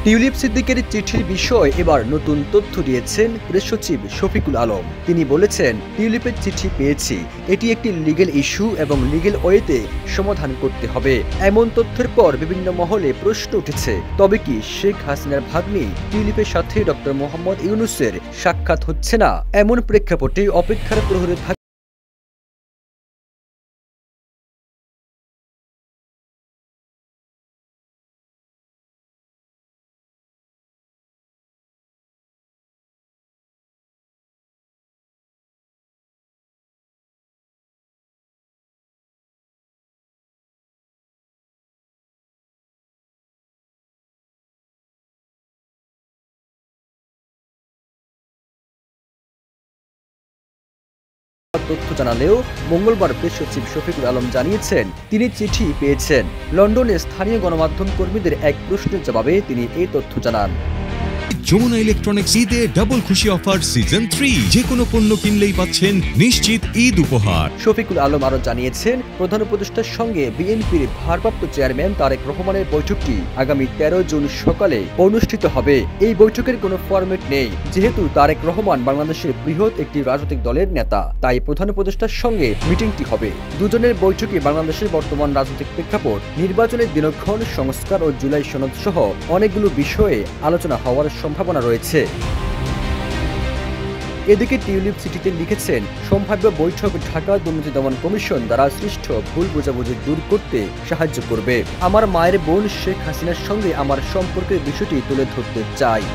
Tulip সিদ্দিকের চিঠির বিষয়ে এবার নতুন তথ্য দিয়েছেন প্রেস সচিব শফিকুল আলম। তিনি বলেছেন, টিউলিপের চিঠি পেয়েছি, এটি একটি লিগ্যাল ইস্যু এবং লিগ্যাল ওয়েতে সমাধান করতে হবে। এমন তথ্যের পর বিভিন্ন মহলে প্রশ্ন উঠেছে, তবে কি শেখ হাসিনার ভাগ্নি টিউলিপের সাথে ডক্টর মোহাম্মদ ইউনূসের সাক্ষাৎ হচ্ছে না? এমন প্রেক্ষাপটে অপেক্ষার প্রহরে তথ্য জানালেও মঙ্গলবার প্রেস সচিব শফিকুল আলম জানিয়েছেন, তিনি চিঠি পেয়েছেন। লন্ডনে স্থানীয় গণমাধ্যম কর্মীদের এক প্রশ্নের জবাবে তিনি এই তথ্য জানান। যমুনা ইলেকট্রনিক্স ঈদে ডাবল খুশি অফার সিজন 3, যে কোনো পণ্য কিনলেই পাচ্ছেন নিশ্চিত ঈদ উপহার। শফিকুল আলম আরো জানিয়েছেন, প্রধান উপদেষ্টার সঙ্গে বিএনপির ভারপ্রাপ্ত চেয়ারম্যান তারেক রহমানের বৈঠকটি আগামী 13 জুন সকালে অনুষ্ঠিত হবে। এই বৈঠকের কোনো ফরম্যাট নেই, যেহেতু তারেক রহমান বাংলাদেশের বৃহৎ একটি রাজনৈতিক দলের নেতা, তাই প্রধান উপদেষ্টার সঙ্গে মিটিংটি হবে। দুজনের বৈঠকে বাংলাদেশের বর্তমান রাজনৈতিক প্রেক্ষাপট, নির্বাচনের দিনক্ষণ, সংস্কার ও জুলাই সনদ সহ অনেকগুলো বিষয়ে আলোচনা হওয়ার সম্ভাবনা রয়েছে। এদিকে টিউলিপ চিঠিতে লিখেছেন, সম্ভাব্য বৈঠক ঢাকা দুর্নীতি দমন কমিশন দ্বারা সৃষ্ট ভুল বোঝাবুঝি দূর করতে সাহায্য করবে। আমার মায়ের বোন শেখ হাসিনার সঙ্গে আমার সম্পর্কের বিষয়টি তুলে ধরতে চাই।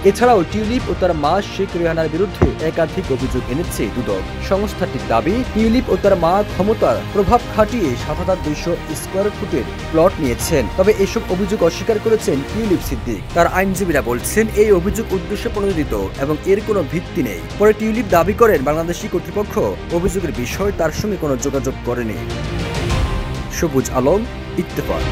এছাড়াও টিউলিপ ও তার মা শেখ রেহানার বিরুদ্ধে একাধিক অভিযোগ এনেছে দুদক। সংস্থাটির দাবি, টিউলিপ ও তার মা ক্ষমতার প্রভাব খাটিয়ে ৭,২০০ স্কোয়ার ফুটের প্লট নিয়েছেন। তবে এসব অভিযোগ অস্বীকার করেছেন টিউলিপ সিদ্দিক। তার আইনজীবীরা বলছেন, এই অভিযোগ উদ্দেশ্য প্রণোদিত এবং এর কোনো ভিত্তি নেই। পরে টিউলিপ দাবি করেন, বাংলাদেশি কর্তৃপক্ষ অভিযোগের বিষয়ে তার সঙ্গে কোনো যোগাযোগ করেনি। সবুজ আলম, ইত্তেফাক।